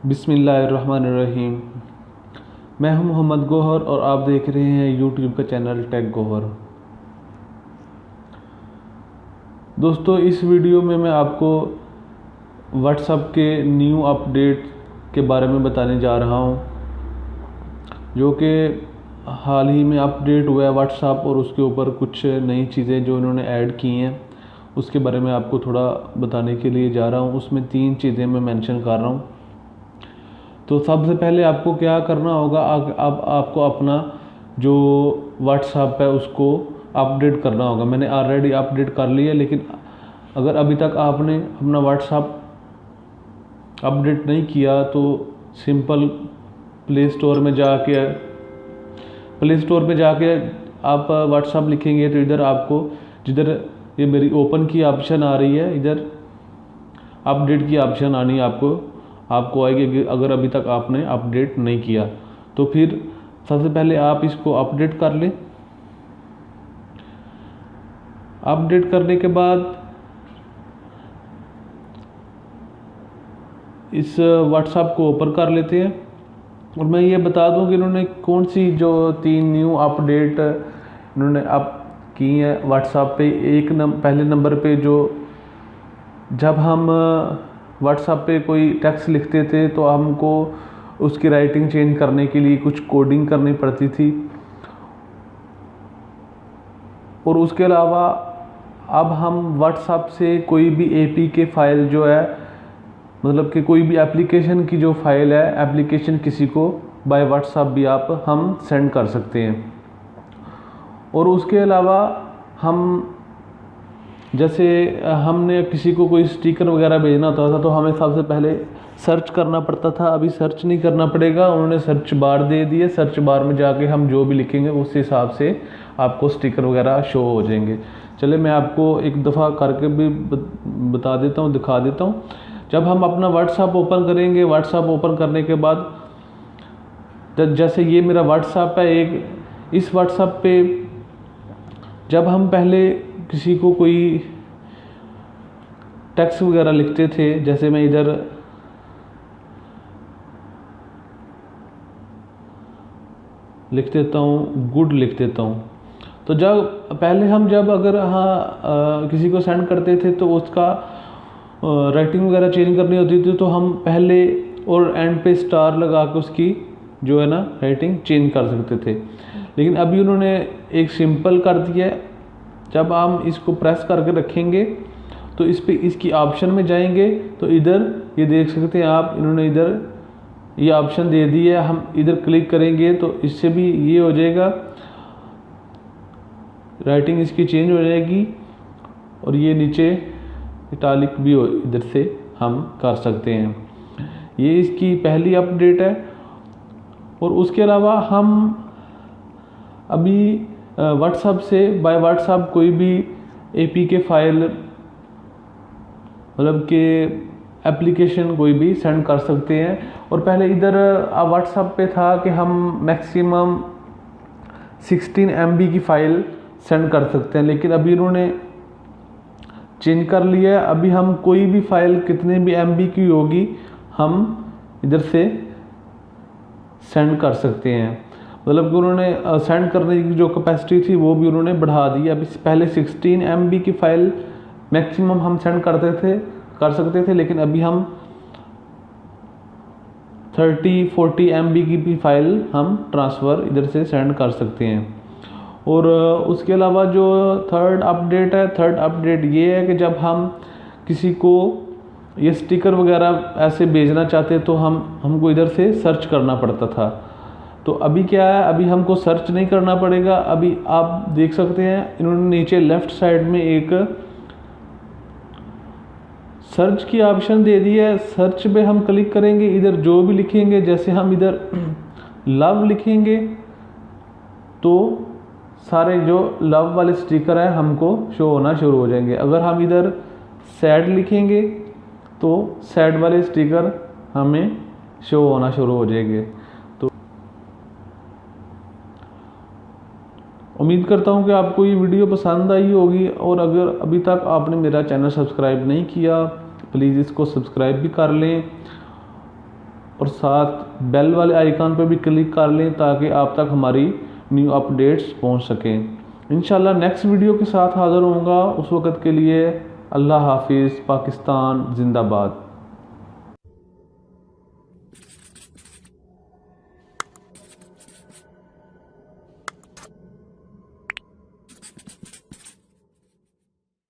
बिस्मिल्लाहिर्रहमानिर्रहीम। मैं हूं मोहम्मद गौहर और आप देख रहे हैं यूट्यूब का चैनल टेक गौहर। दोस्तों, इस वीडियो में मैं आपको व्हाट्सएप के न्यू अपडेट के बारे में बताने जा रहा हूं, जो कि हाल ही में अपडेट हुआ है व्हाट्सएप, और उसके ऊपर कुछ नई चीज़ें जो इन्होंने ऐड की हैं उसके बारे में आपको थोड़ा बताने के लिए जा रहा हूं। उसमें 3 चीज़ें मैं मेंशन कर रहा हूं। तो सबसे पहले आपको क्या करना होगा, अब आपको अपना जो व्हाट्सएप है उसको अपडेट करना होगा। मैंने ऑलरेडी अपडेट कर लिया, लेकिन अगर अभी तक आपने अपना व्हाट्सएप अपडेट नहीं किया तो सिंपल प्ले स्टोर में जाके आप व्हाट्सएप लिखेंगे तो इधर आपको, जिधर ये मेरी ओपन की ऑप्शन आ रही है, इधर अपडेट की ऑप्शन आनी है आपको आएगी। अगर अभी तक आपने अपडेट नहीं किया तो फिर सबसे पहले आप इसको अपडेट कर लें। अपडेट करने के बाद इस व्हाट्सएप को ओपन कर लेते हैं। और मैं ये बता दूं कि इन्होंने कौन सी जो 3 न्यू अपडेट इन्होंने अब की है व्हाट्सएप पे। पहले नंबर पे, जो जब हम व्हाट्सएप पे कोई टेक्स्ट लिखते थे तो हमको उसकी राइटिंग चेंज करने के लिए कुछ कोडिंग करनी पड़ती थी। और उसके अलावा अब हम व्हाट्सएप से कोई भी एपीके फाइल जो है, मतलब कि कोई भी एप्लीकेशन की जो फाइल है, एप्लीकेशन किसी को बाय व्हाट्सएप भी हम सेंड कर सकते हैं। और उसके अलावा हम, जैसे हमने किसी को कोई स्टिकर वगैरह भेजना होता था तो हमें सबसे पहले सर्च करना पड़ता था। अभी सर्च नहीं करना पड़ेगा, उन्होंने सर्च बार दे दिए। सर्च बार में जाके हम जो भी लिखेंगे उस हिसाब से आपको स्टिकर वगैरह शो हो जाएंगे। चलिए मैं आपको एक दफ़ा करके भी बता देता हूँ, दिखा देता हूँ। जब हम अपना व्हाट्सएप ओपन करेंगे, व्हाट्सएप ओपन करने के बाद जैसे ये मेरा व्हाट्सएप है, इस व्हाट्सएप पे जब हम पहले किसी को कोई टेक्स्ट वगैरह लिखते थे, जैसे मैं इधर लिख देता हूँ, गुड लिख देता हूँ। तो जब अगर किसी को सेंड करते थे तो उसका राइटिंग वगैरह चेंज करनी होती थी, तो हम पहले और एंड पे स्टार लगा के उसकी जो है ना राइटिंग चेंज कर सकते थे। लेकिन अभी उन्होंने एक सिंपल कर दिया है। जब हम इसको प्रेस करके रखेंगे तो इसकी ऑप्शन में जाएंगे तो इधर ये देख सकते हैं आप, इन्होंने इधर ये ऑप्शन दे दी है। हम इधर क्लिक करेंगे तो इससे भी ये हो जाएगा, राइटिंग इसकी चेंज हो जाएगी। और ये नीचे इटालिक भी इधर से हम कर सकते हैं। ये इसकी पहली अपडेट है। और उसके अलावा हम अभी व्हाट्सएप से बाय व्हाट्सएप कोई भी एपीके फाइल, मतलब कि एप्लीकेशन कोई भी सेंड कर सकते हैं। और पहले इधर व्हाट्सएप पे था कि हम मैक्सिमम 16 MB की फ़ाइल सेंड कर सकते हैं, लेकिन अभी इन्होंने चेंज कर लिया है। अभी हम कोई भी फाइल कितने भी MB की होगी हम इधर से सेंड कर सकते हैं। मतलब कि उन्होंने सेंड करने की जो कैपेसिटी थी वो भी उन्होंने बढ़ा दी। अभी पहले 16 MB की फ़ाइल मैक्सिमम हम सेंड कर सकते थे, लेकिन अभी हम 30-40 MB की भी फाइल हम ट्रांसफ़र इधर से सेंड कर सकते हैं। और उसके अलावा जो थर्ड अपडेट ये है कि जब हम किसी को ये स्टिकर वगैरह ऐसे भेजना चाहते तो हमको इधर से सर्च करना पड़ता था। तो अभी क्या है, अभी हमको सर्च नहीं करना पड़ेगा। अभी आप देख सकते हैं इन्होंने नीचे लेफ़्ट साइड में एक सर्च की ऑप्शन दे दी है। सर्च पे हम क्लिक करेंगे, इधर जो भी लिखेंगे, जैसे हम इधर लव लिखेंगे तो सारे जो लव वाले स्टिकर हैं हमको शो होना शुरू हो जाएंगे। अगर हम इधर सैड लिखेंगे तो सैड वाले स्टिकर हमें शो होना शुरू हो जाएंगे। तो उम्मीद करता हूँ कि आपको ये वीडियो पसंद आई होगी। और अगर अभी तक आपने मेरा चैनल सब्सक्राइब नहीं किया, प्लीज़ इसको सब्सक्राइब भी कर लें। और साथ बेल वाले आइकन पर भी क्लिक कर लें ताकि आप तक हमारी न्यू अपडेट्स पहुंच सकें। इंशाल्लाह नेक्स्ट वीडियो के साथ हाज़िर होऊंगा। उस वक़्त के लिए अल्लाह हाफिज़। पाकिस्तान जिंदाबाद।